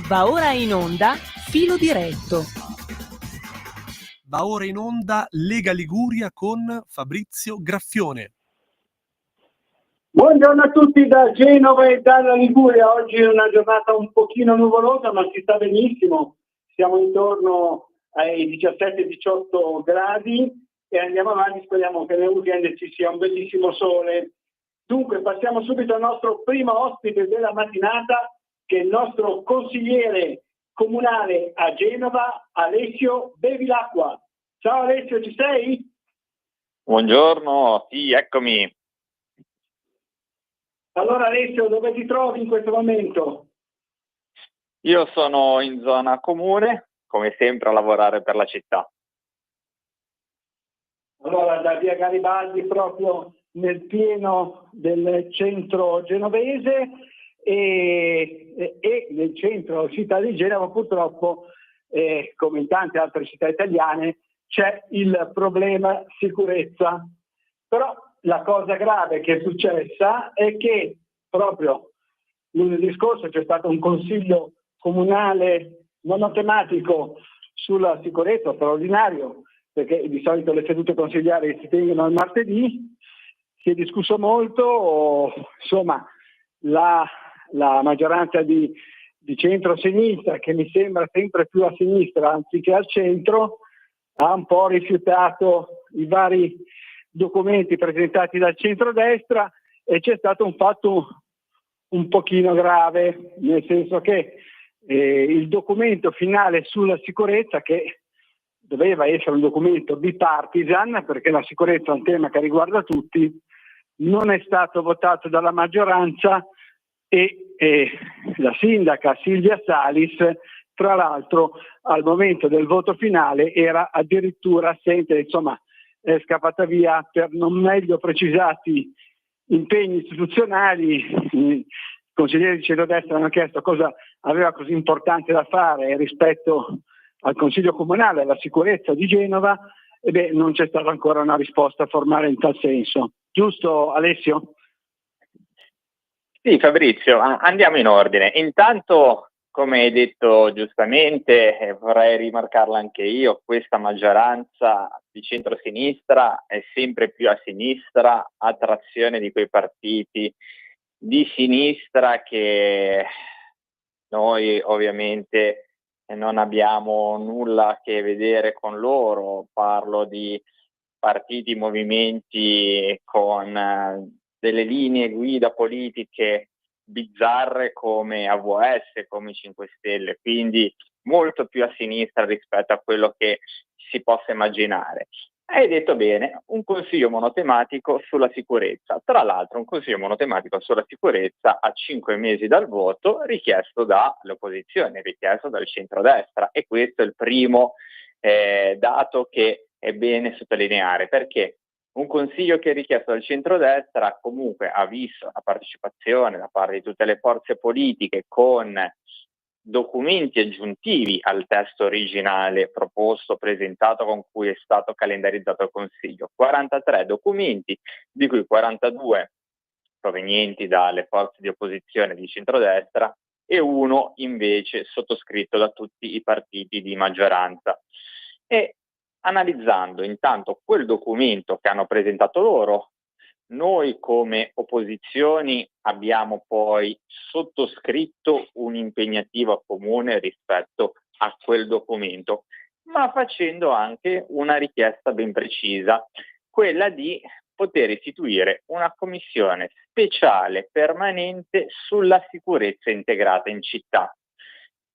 Va ora in onda Filo Diretto. Va ora in onda Lega Liguria con Fabrizio Graffione. Buongiorno a tutti da Genova e dalla Liguria. Oggi è una giornata un pochino nuvolosa, ma si sta benissimo. Siamo intorno ai 17-18 gradi e andiamo avanti. Speriamo che nel weekend ci sia un bellissimo sole. Dunque passiamo subito al nostro primo ospite della mattinata, che è il nostro consigliere comunale a Genova, Alessio Bevilacqua. Ciao Alessio, ci sei? Buongiorno, sì, eccomi. Allora Alessio, dove ti trovi in questo momento? Io sono in zona comune, come sempre a lavorare per la città. Allora, da via Garibaldi, proprio nel pieno del centro genovese e nel centro città di Genova, purtroppo, come in tante altre città italiane, c'è il problema sicurezza. Però la cosa grave che è successa è che proprio lunedì scorso c'è stato un consiglio comunale monotematico sulla sicurezza straordinario, perché di solito le sedute consigliari si tengono al martedì. Si è discusso molto, insomma la maggioranza di centro-sinistra, che mi sembra sempre più a sinistra anziché al centro, ha un po' rifiutato i vari documenti presentati dal centrodestra e c'è stato un fatto un pochino grave, nel senso che il documento finale sulla sicurezza, che doveva essere un documento bipartisan, perché la sicurezza è un tema che riguarda tutti, non è stato votato dalla maggioranza e la sindaca Silvia Salis, tra l'altro, al momento del voto finale era addirittura assente, insomma è scappata via per non meglio precisati impegni istituzionali. I consiglieri di centrodestra hanno chiesto cosa aveva così importante da fare rispetto al Consiglio Comunale, alla sicurezza di Genova, e non c'è stata ancora una risposta formale in tal senso. Giusto Alessio? Sì, Fabrizio, andiamo in ordine. Intanto, come hai detto giustamente, vorrei rimarcarla anche io, questa maggioranza di centrosinistra è sempre più a sinistra, a trazione di quei partiti di sinistra che noi ovviamente non abbiamo nulla a che vedere con loro. Parlo di partiti, movimenti con delle linee guida politiche bizzarre come AVS, come 5 Stelle, quindi molto più a sinistra rispetto a quello che si possa immaginare. Hai detto bene, un consiglio monotematico sulla sicurezza. Tra l'altro un consiglio monotematico sulla sicurezza a 5 mesi dal voto, richiesto dall'opposizione, richiesto dal centrodestra, e questo è il primo dato che è bene sottolineare, perché un consiglio che è richiesto dal centrodestra comunque ha visto la partecipazione da parte di tutte le forze politiche con documenti aggiuntivi al testo originale proposto, presentato, con cui è stato calendarizzato il Consiglio. 43 documenti, di cui 42 provenienti dalle forze di opposizione di centrodestra e uno invece sottoscritto da tutti i partiti di maggioranza. E analizzando intanto quel documento che hanno presentato loro, noi come opposizioni abbiamo poi sottoscritto un'impegnativa comune rispetto a quel documento, ma facendo anche una richiesta ben precisa, quella di poter istituire una commissione speciale permanente sulla sicurezza integrata in città.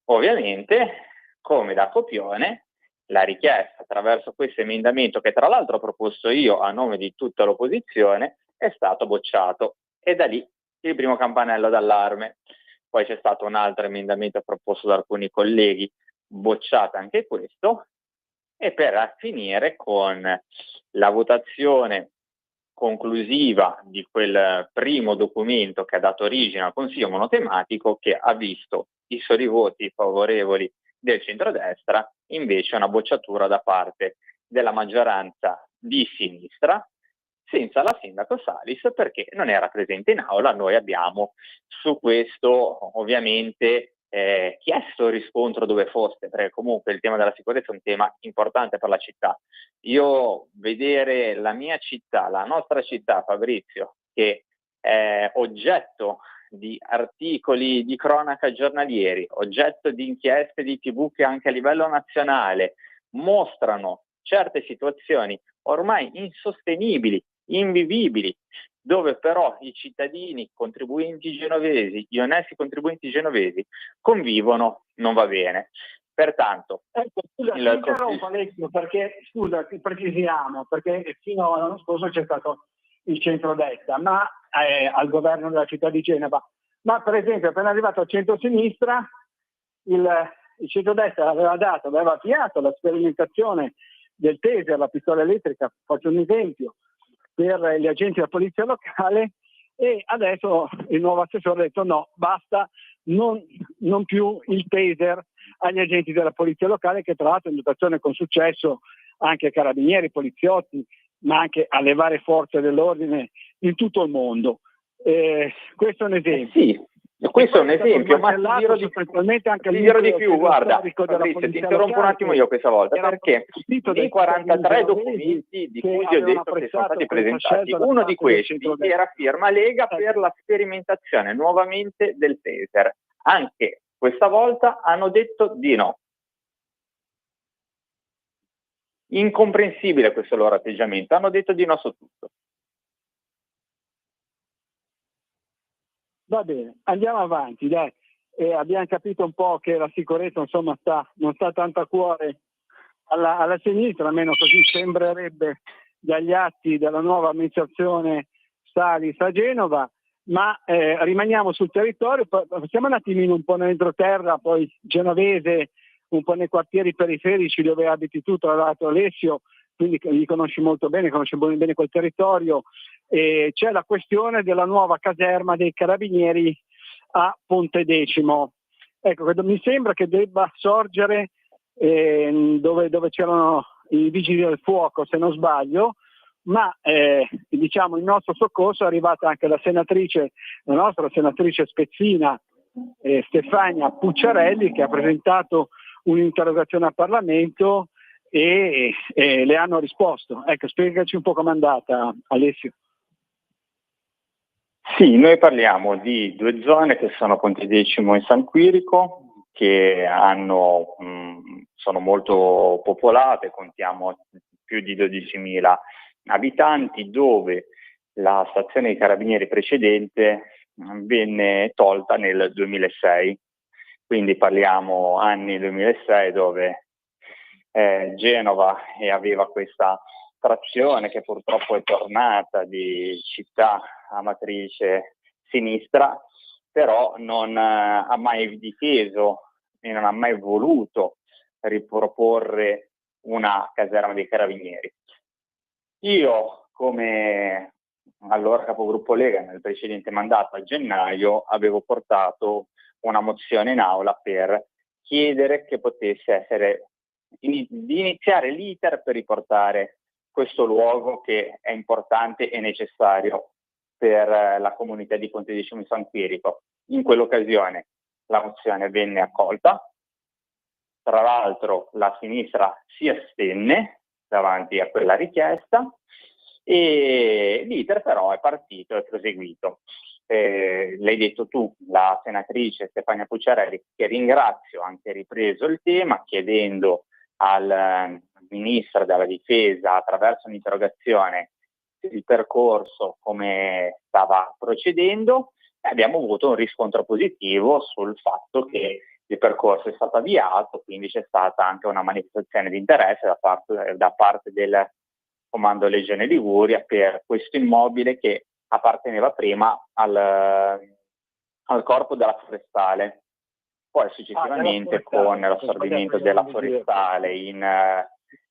Ovviamente, come da copione, la richiesta attraverso questo emendamento, che tra l'altro ho proposto io a nome di tutta l'opposizione, è stato bocciato, e da lì il primo campanello d'allarme. Poi c'è stato un altro emendamento proposto da alcuni colleghi, bocciato anche questo, e per finire con la votazione conclusiva di quel primo documento che ha dato origine al Consiglio monotematico, che ha visto i soli voti favorevoli del centrodestra, invece una bocciatura da parte della maggioranza di sinistra, senza la sindaco Salis, perché non era presente in aula. Noi abbiamo su questo ovviamente chiesto riscontro dove foste, perché comunque il tema della sicurezza è un tema importante per la città. Io vedere la mia città, la nostra città, Fabrizio, che è oggetto di articoli di cronaca giornalieri, oggetto di inchieste di TV che anche a livello nazionale mostrano certe situazioni ormai insostenibili, invivibili, dove però i cittadini contribuenti genovesi, gli onesti contribuenti genovesi convivono, non va bene. Pertanto, scusa, ti interrompo Alessio, perché scusa, precisiamo, perché fino all'anno scorso c'è stato il centrodestra, ma al governo della città di Genova. Ma per esempio, appena arrivato al centro-sinistra, il centrodestra aveva avviato la sperimentazione del taser, la pistola elettrica, faccio un esempio, per gli agenti della polizia locale, e adesso il nuovo assessore ha detto no, basta, non più il taser agli agenti della polizia locale, che tra l'altro è in dotazione con successo anche ai carabinieri, poliziotti, ma anche alle varie forze dell'ordine in tutto il mondo. Questo è un esempio. Sì, questo è un esempio, ma ti dirò di più, guarda, Fabrizio, ti interrompo un attimo io questa volta, perché dei 43 documenti di cui ti ho detto che sono stati presentati, uno di questi era firma Lega per la sperimentazione nuovamente del taser. Anche questa volta hanno detto di no. Incomprensibile questo loro atteggiamento, hanno detto di no su tutto. Va bene, andiamo avanti, dai. Abbiamo capito un po' che la sicurezza insomma non sta tanto a cuore alla sinistra, almeno così sembrerebbe dagli atti della nuova amministrazione Salis a Genova, ma rimaniamo sul territorio, passiamo un attimino un po' nell'entroterra, poi genovese, un po' nei quartieri periferici dove abiti tu, tra l'altro Alessio, quindi li conosci molto bene, conosci bene quel territorio. C'è la questione della nuova caserma dei carabinieri a Pontedecimo. Ecco, mi sembra che debba sorgere dove c'erano i vigili del fuoco, se non sbaglio, ma diciamo il nostro soccorso è arrivata anche la nostra senatrice spezzina Stefania Pucciarelli, che ha presentato un'interrogazione al Parlamento e le hanno risposto. Ecco, spiegaci un po' com'è andata, Alessio. Sì, noi parliamo di due zone che sono Pontedecimo e San Quirico, che sono molto popolate, contiamo più di 12.000 abitanti, dove la stazione dei carabinieri precedente venne tolta nel 2006, quindi parliamo anni 2006, dove Genova aveva questa trazione che purtroppo è tornata di città a matrice sinistra, però non ha mai difeso e non ha mai voluto riproporre una caserma dei carabinieri. Io, come allora capogruppo Lega nel precedente mandato a gennaio, avevo portato una mozione in aula per chiedere che potesse essere di iniziare l'iter per riportare questo luogo che è importante e necessario per la comunità di Pontedecimo San Quirico. In quell'occasione la mozione venne accolta, tra l'altro la sinistra si astenne davanti a quella richiesta e l'iter però è partito e proseguito. L'hai detto tu, la senatrice Stefania Pucciarelli, che ringrazio, ha anche ripreso il tema chiedendo al ministro della difesa attraverso un'interrogazione il percorso come stava procedendo, e abbiamo avuto un riscontro positivo sul fatto che il percorso è stato avviato, quindi c'è stata anche una manifestazione di interesse da parte del Comando Legione Liguria per questo immobile che apparteneva prima al corpo della forestale. Poi successivamente con l'assorbimento della forestale in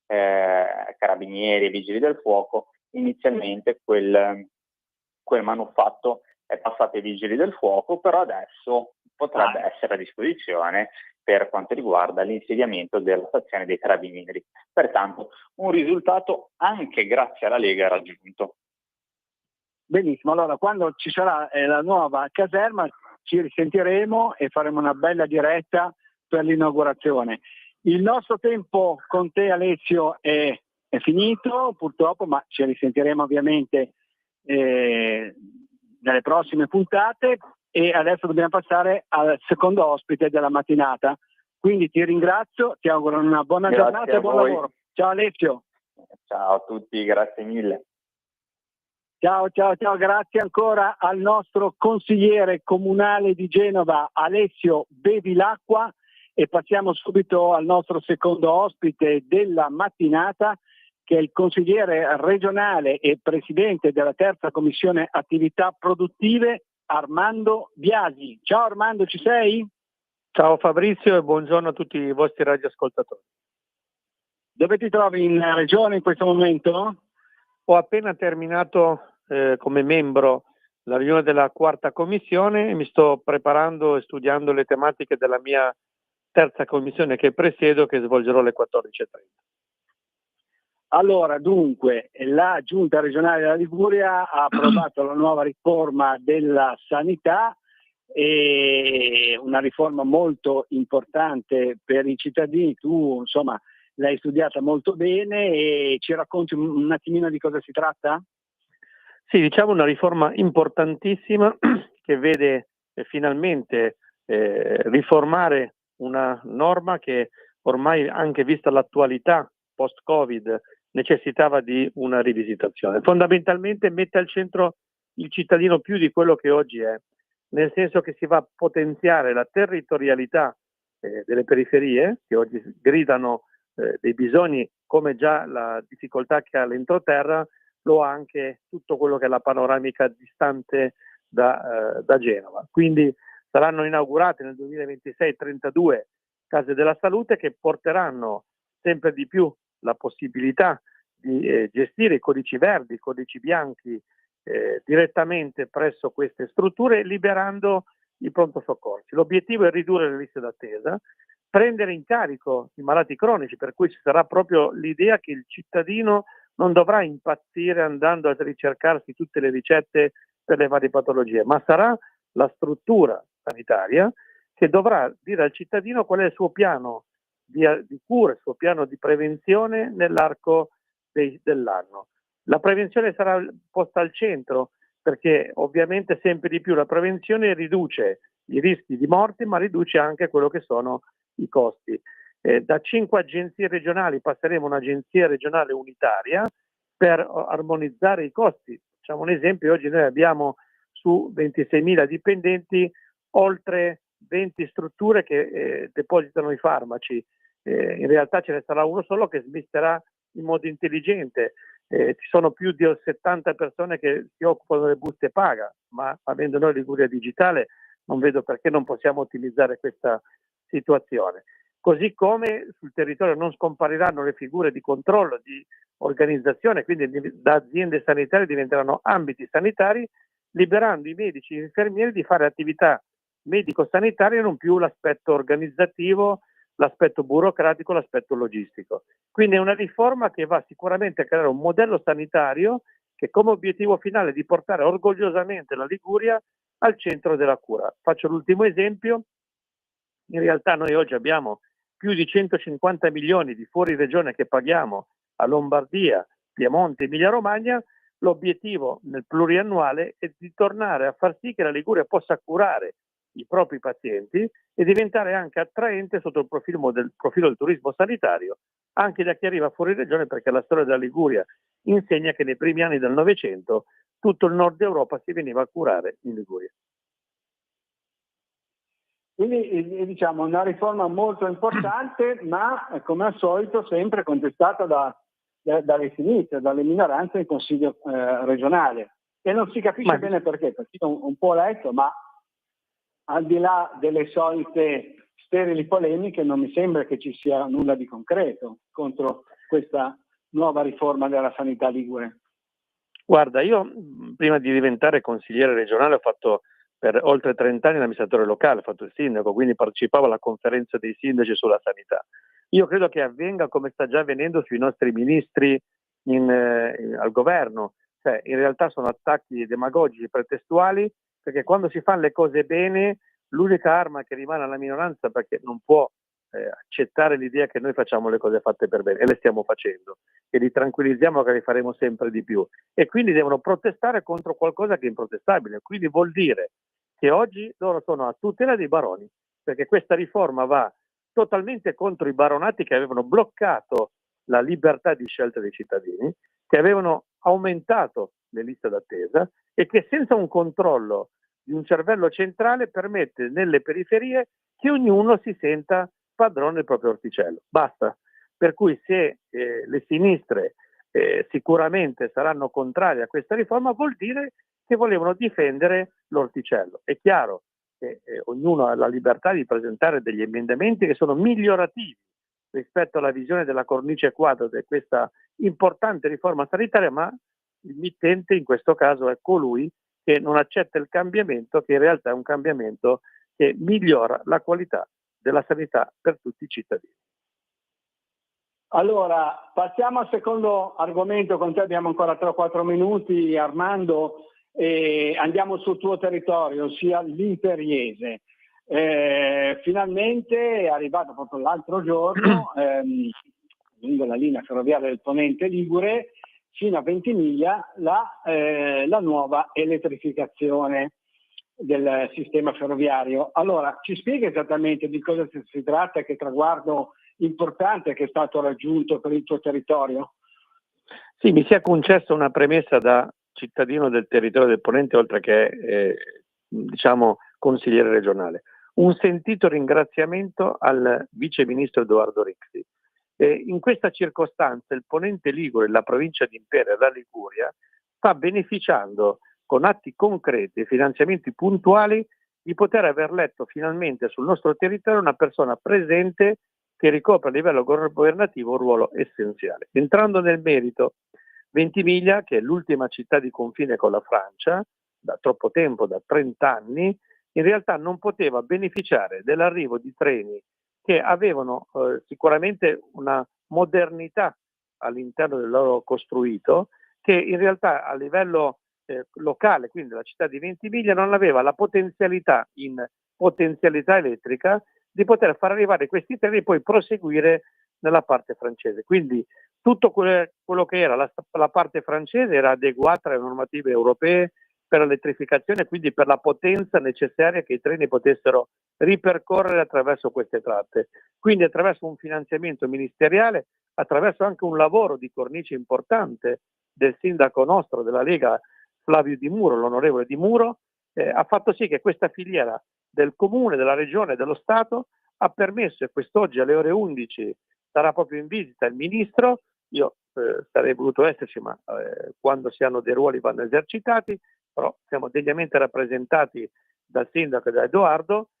carabinieri e vigili del fuoco, inizialmente quel manufatto è passato ai vigili del fuoco, però adesso potrebbe essere a disposizione per quanto riguarda l'insediamento della stazione dei carabinieri. Pertanto un risultato anche grazie alla Lega raggiunto. Benissimo, allora quando ci sarà la nuova caserma ci risentiremo e faremo una bella diretta per l'inaugurazione. Il nostro tempo con te, Alessio, è finito purtroppo, ma ci risentiremo ovviamente nelle prossime puntate, e adesso dobbiamo passare al secondo ospite della mattinata. Quindi ti ringrazio, ti auguro una buona giornata e buon lavoro. Ciao Alessio. Ciao a tutti, grazie mille. Ciao, grazie ancora al nostro consigliere comunale di Genova, Alessio Bevilacqua, e passiamo subito al nostro secondo ospite della mattinata, che è il consigliere regionale e presidente della terza commissione attività produttive, Armando Biasi. Ciao Armando, ci sei? Ciao Fabrizio e buongiorno a tutti i vostri radioascoltatori. Dove ti trovi in regione in questo momento? Ho appena terminato come membro la riunione della quarta commissione e mi sto preparando e studiando le tematiche della mia terza commissione che presiedo, che svolgerò alle 14:30. Allora, dunque, la Giunta regionale della Liguria ha approvato la nuova riforma della sanità, e una riforma molto importante per i cittadini. Tu, insomma, l'hai studiata molto bene e ci racconti un attimino di cosa si tratta? Sì, diciamo una riforma importantissima che vede finalmente riformare una norma che ormai, anche vista l'attualità post-Covid, necessitava di una rivisitazione. Fondamentalmente mette al centro il cittadino più di quello che oggi è, nel senso che si va a potenziare la territorialità delle periferie, che oggi gridano dei bisogni, come già la difficoltà che ha l'entroterra, lo ha anche tutto quello che è la panoramica distante da Genova. Quindi saranno inaugurate nel 2026 32 case della salute che porteranno sempre di più la possibilità di gestire i codici verdi, i codici bianchi direttamente presso queste strutture, liberando i pronto soccorsi. L'obiettivo è ridurre le liste d'attesa, prendere in carico i malati cronici, per cui ci sarà proprio l'idea che il cittadino non dovrà impazzire andando a ricercarsi tutte le ricette per le varie patologie, ma sarà la struttura sanitaria che dovrà dire al cittadino qual è il suo piano di cura, il suo piano di prevenzione nell'arco dell'anno. La prevenzione sarà posta al centro, perché ovviamente sempre di più la prevenzione riduce i rischi di morte, ma riduce anche quello che sono i costi. Da 5 agenzie regionali passeremo a un'agenzia regionale unitaria per armonizzare i costi. Facciamo un esempio: oggi noi abbiamo su 26.000 dipendenti oltre 20 strutture che depositano i farmaci. In realtà ce ne sarà uno solo che smisterà in modo intelligente. Ci sono più di 70 persone che si occupano delle buste paga, ma avendo noi Liguria Digitale non vedo perché non possiamo ottimizzare questa situazione. Così come sul territorio non scompariranno le figure di controllo, di organizzazione, quindi da aziende sanitarie diventeranno ambiti sanitari, liberando i medici e gli infermieri di fare attività medico-sanitarie e non più l'aspetto organizzativo, l'aspetto burocratico, l'aspetto logistico. Quindi è una riforma che va sicuramente a creare un modello sanitario che come obiettivo finale di portare orgogliosamente la Liguria al centro della cura. Faccio l'ultimo esempio: in realtà noi oggi abbiamo più di 150 milioni di fuori regione che paghiamo a Lombardia, Piemonte, Emilia Romagna. L'obiettivo nel pluriannuale è di tornare a far sì che la Liguria possa curare i propri pazienti e diventare anche attraente sotto il profilo del turismo sanitario anche da chi arriva fuori regione, perché la storia della Liguria insegna che nei primi anni del Novecento tutto il nord Europa si veniva a curare in Liguria. Quindi diciamo una riforma molto importante, ma come al solito sempre contestata dalle sinistre, dalle minoranze in Consiglio regionale, e non si capisce bene perché ho un po' letto, ma al di là delle solite sterili polemiche non mi sembra che ci sia nulla di concreto contro questa nuova riforma della sanità ligure. Guarda, io prima di diventare consigliere regionale ho fatto per oltre 30 anni l'amministratore locale, ho fatto il sindaco, quindi partecipavo alla conferenza dei sindaci sulla sanità. Io credo che avvenga come sta già avvenendo sui nostri ministri al governo, cioè in realtà sono attacchi demagogici, pretestuali, perché quando si fanno le cose bene, l'unica arma che rimane alla minoranza, perché non può accettare l'idea che noi facciamo le cose fatte per bene, e le stiamo facendo, e li tranquillizziamo che le faremo sempre di più, e quindi devono protestare contro qualcosa che è improtestabile. Quindi vuol dire che oggi loro sono a tutela dei baroni, perché questa riforma va totalmente contro i baronati che avevano bloccato la libertà di scelta dei cittadini, che avevano aumentato le liste d'attesa e che senza un controllo di un cervello centrale permette nelle periferie che ognuno si senta padrone del proprio orticello. Basta. Per cui se le sinistre sicuramente saranno contrarie a questa riforma, vuol dire che volevano difendere l'orticello. È chiaro che ognuno ha la libertà di presentare degli emendamenti che sono migliorativi rispetto alla visione della cornice quadro di questa importante riforma sanitaria, ma il mittente in questo caso è colui che non accetta il cambiamento, che in realtà è un cambiamento che migliora la qualità della sanità per tutti i cittadini. Allora, passiamo al secondo argomento, con te abbiamo ancora 3-4 minuti, Armando, e andiamo sul tuo territorio, ossia l'Imperiese. Finalmente è arrivato proprio l'altro giorno, lungo la linea ferroviaria del Ponente Ligure, fino a Ventimiglia, la nuova elettrificazione del sistema ferroviario. Allora, ci spiega esattamente di cosa si tratta e che traguardo importante che è stato raggiunto per il tuo territorio? Sì, mi sia concessa una premessa da cittadino del territorio del Ponente, oltre che consigliere regionale. Un sentito ringraziamento al vice ministro Edoardo Rixi. In questa circostanza il Ponente Ligure, la provincia di Imperia e la Liguria, sta beneficiando con atti concreti e finanziamenti puntuali di poter aver letto finalmente sul nostro territorio una persona presente che ricopre a livello governativo un ruolo essenziale. Entrando nel merito, Ventimiglia, che è l'ultima città di confine con la Francia, da troppo tempo, da 30 anni, in realtà non poteva beneficiare dell'arrivo di treni che avevano sicuramente una modernità all'interno del loro costruito, che in realtà a livello locale, quindi la città di Ventimiglia, non aveva la potenzialità in potenzialità elettrica di poter far arrivare questi treni e poi proseguire nella parte francese. Quindi tutto quello che era la parte francese era adeguata alle normative europee per l'elettrificazione, quindi per la potenza necessaria che i treni potessero ripercorrere attraverso queste tratte. Quindi attraverso un finanziamento ministeriale, attraverso anche un lavoro di cornice importante del sindaco nostro della Lega, Flavio Di Muro, l'onorevole Di Muro, ha fatto sì che questa filiera del comune, della regione e dello Stato ha permesso, e quest'oggi alle ore 11 sarà proprio in visita il ministro, io sarei voluto esserci, ma quando si hanno dei ruoli vanno esercitati, però siamo degnamente rappresentati dal sindaco e da Edoardo,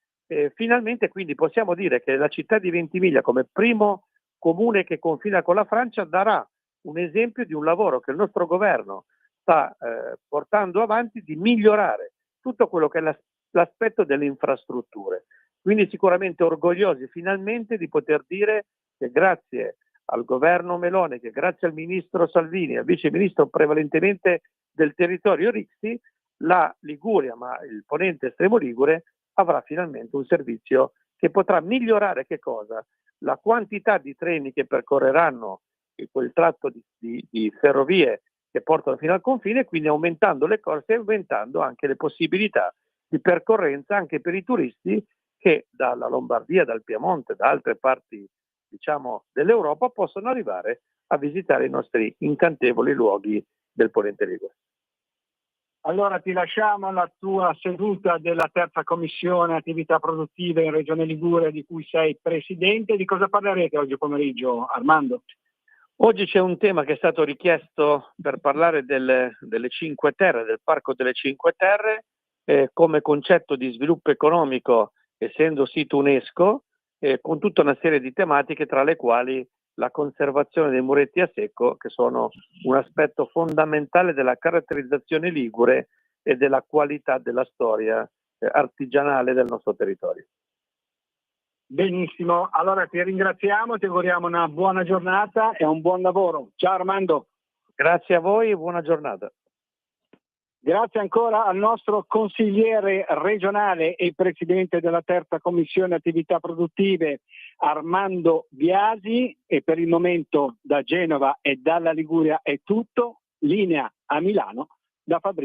finalmente quindi possiamo dire che la città di Ventimiglia, come primo comune che confina con la Francia, darà un esempio di un lavoro che il nostro governo sta portando avanti, di migliorare tutto quello che è l'aspetto delle infrastrutture. Quindi sicuramente orgogliosi finalmente di poter dire che grazie al governo Meloni, che grazie al ministro Salvini, al vice ministro prevalentemente del territorio Rixi, la Liguria, ma il Ponente Estremo Ligure, avrà finalmente un servizio che potrà migliorare che cosa? La quantità di treni che percorreranno quel tratto di ferrovie che portano fino al confine, quindi aumentando le corse e aumentando anche le possibilità di percorrenza anche per i turisti che dalla Lombardia, dal Piemonte, da altre parti dell'Europa possono arrivare a visitare i nostri incantevoli luoghi del Ponente Ligure. Allora ti lasciamo alla tua seduta della terza commissione attività produttive in Regione Liguria, di cui sei presidente. Di cosa parlerete oggi pomeriggio, Armando? Oggi c'è un tema che è stato richiesto per parlare delle Cinque Terre, del Parco delle Cinque Terre, come concetto di sviluppo economico, essendo sito UNESCO, con tutta una serie di tematiche, tra le quali la conservazione dei muretti a secco, che sono un aspetto fondamentale della caratterizzazione ligure e della qualità della storia artigianale del nostro territorio. Benissimo, allora ti ringraziamo, ti auguriamo una buona giornata e un buon lavoro. Ciao Armando. Grazie a voi e buona giornata. Grazie ancora al nostro consigliere regionale e presidente della terza commissione attività produttive Armando Biasi, e per il momento da Genova e dalla Liguria è tutto. Linea a Milano da Fabrizio.